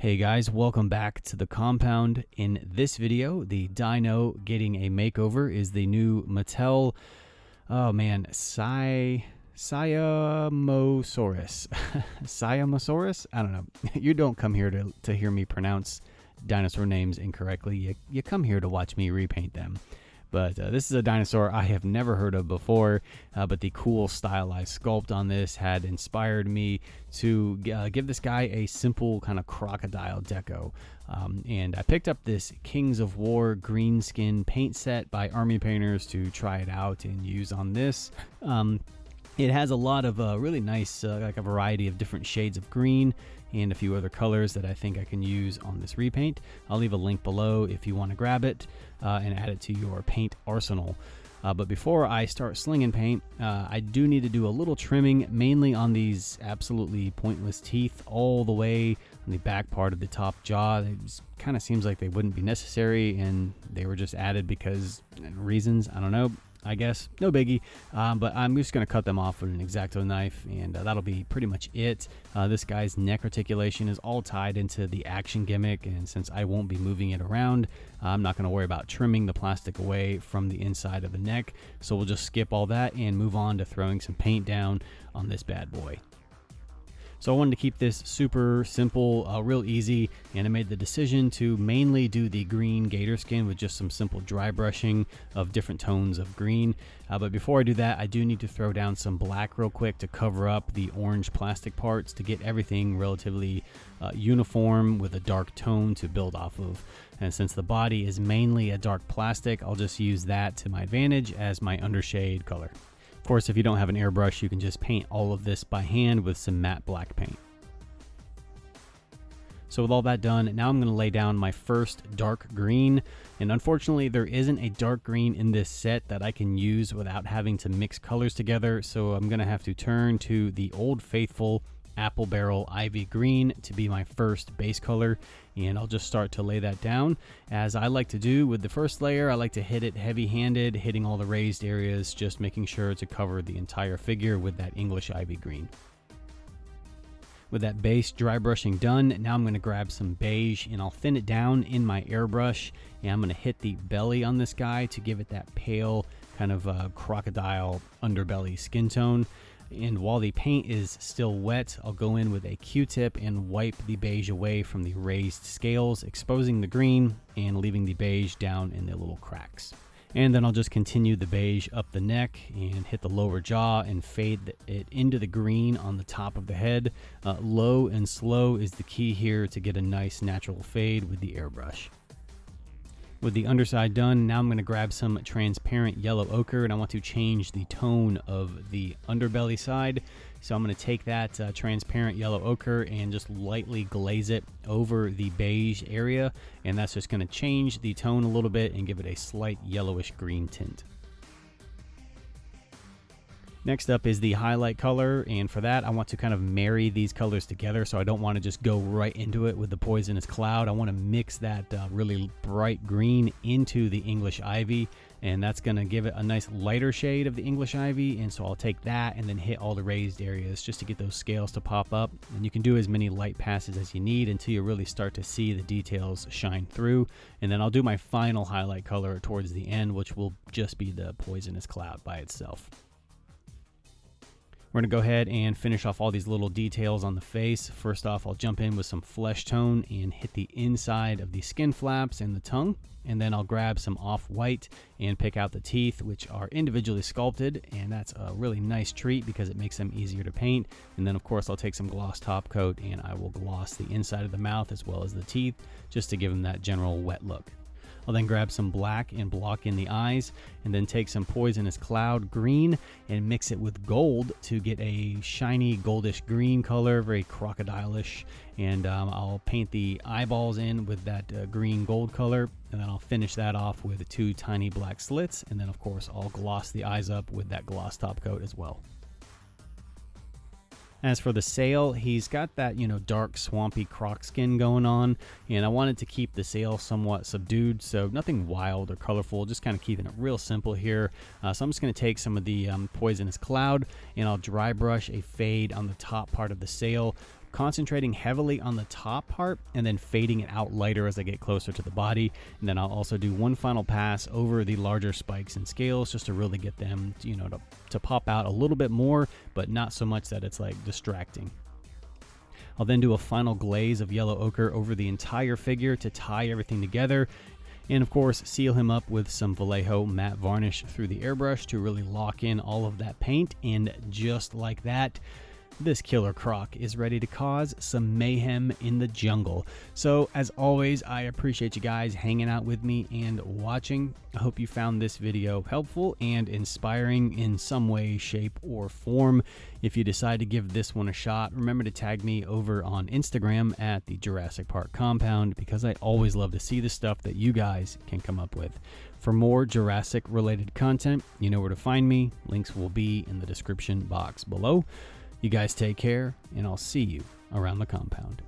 Hey guys, welcome back to the compound. In this video, the dino getting a makeover is the new Mattel, Siamosaurus. Siamosaurus? I don't know. You don't come here to hear me pronounce dinosaur names incorrectly. You come here to watch me repaint them. But this is a dinosaur I have never heard of before, but the cool stylized sculpt on this had inspired me to give this guy a simple kind of crocodile deco. And I picked up this Kings of War Greenskin Paint set by Army Painters to try it out and use on this. It has a lot of really nice, like a variety of different shades of green and a few other colors that I think I can use on this repaint. I'll leave a link below if you want to grab it and add it to your paint arsenal. But before I start slinging paint, I do need to do a little trimming, mainly on these absolutely pointless teeth all the way on the back part of the top jaw. It kind of seems like they wouldn't be necessary, and they were just added because reasons, I don't know. I guess no biggie, but I'm just going to cut them off with an X-Acto knife, and that'll be pretty much it. This guy's neck articulation is all tied into the action gimmick, and since I won't be moving it around, I'm not going to worry about trimming the plastic away from the inside of the neck, so we'll just skip all that and move on to throwing some paint down on this bad boy. So I wanted to keep this super simple, real easy, and I made the decision to mainly do the green gator skin with just some simple dry brushing of different tones of green. But before I do that, I do need to throw down some black real quick to cover up the orange plastic parts to get everything relatively uniform with a dark tone to build off of. And since the body is mainly a dark plastic, I'll just use that to my advantage as my undershade color. Of course, if you don't have an airbrush, you can just paint all of this by hand with some matte black paint. So with all that done, now I'm going to lay down my first dark green. And unfortunately, there isn't a dark green in this set that I can use without having to mix colors together. So I'm going to have to turn to the Old Faithful Apple Barrel Ivy Green to be my first base color, and I'll just start to lay that down. As I like to do with the first layer, I like to hit it heavy-handed, hitting all the raised areas, just making sure to cover the entire figure with that English Ivy Green. With that base dry brushing done, now I'm going to grab some beige and I'll thin it down in my airbrush, and I'm going to hit the belly on this guy to give it that pale kind of crocodile underbelly skin tone. And while the paint is still wet, I'll go in with a Q-tip and wipe the beige away from the raised scales, exposing the green and leaving the beige down in the little cracks. And then I'll just continue the beige up the neck and hit the lower jaw and fade it into the green on the top of the head. Low and slow is the key here to get a nice natural fade with the airbrush. With the underside done, now I'm going to grab some transparent yellow ochre, and I want to change the tone of the underbelly side. So I'm going to take that transparent yellow ochre and just lightly glaze it over the beige area, and that's just going to change the tone a little bit and give it a slight yellowish green tint. Next up is the highlight color, and for that I want to kind of marry these colors together, so I don't want to just go right into it with the poisonous cloud. I want to mix that really bright green into the English Ivy, and that's going to give it a nice lighter shade of the English Ivy. And so I'll take that and then hit all the raised areas just to get those scales to pop up, and you can do as many light passes as you need until you really start to see the details shine through. And then I'll do my final highlight color towards the end, which will just be the poisonous cloud by itself. We're going to go ahead and finish off all these little details on the face. First off, I'll jump in with some flesh tone and hit the inside of the skin flaps and the tongue. And then I'll grab some off-white and pick out the teeth, which are individually sculpted. And that's a really nice treat because it makes them easier to paint. And then, of course, I'll take some gloss top coat and I will gloss the inside of the mouth as well as the teeth just to give them that general wet look. I'll then grab some black and block in the eyes, and then take some poisonous cloud green and mix it with gold to get a shiny goldish green color, very crocodile-ish. And I'll paint the eyeballs in with that green gold color, and then I'll finish that off with 2 tiny black slits, and then of course I'll gloss the eyes up with that gloss top coat as well. As for the sail, he's got that, dark swampy croc skin going on, and I wanted to keep the sail somewhat subdued, so nothing wild or colorful, just kind of keeping it real simple here. So I'm just going to take some of the poisonous cloud, and I'll dry brush a fade on the top part of the sail, concentrating heavily on the top part and then fading it out lighter as I get closer to the body. And then I'll also do one final pass over the larger spikes and scales just to really get them, you know, to pop out a little bit more, but not so much that it's like distracting. I'll then do a final glaze of yellow ochre over the entire figure to tie everything together. And of course, seal him up with some Vallejo matte varnish through the airbrush to really lock in all of that paint. And just like that, this killer Croc is ready to cause some mayhem in the jungle. So as always, I appreciate you guys hanging out with me and watching. I hope you found this video helpful and inspiring in some way, shape, or form. If you decide to give this one a shot, remember to tag me over on Instagram at the Jurassic Park Compound, because I always love to see the stuff that you guys can come up with. For more Jurassic related content, you know where to find me. Links will be in the description box below. You guys take care, and I'll see you around the compound.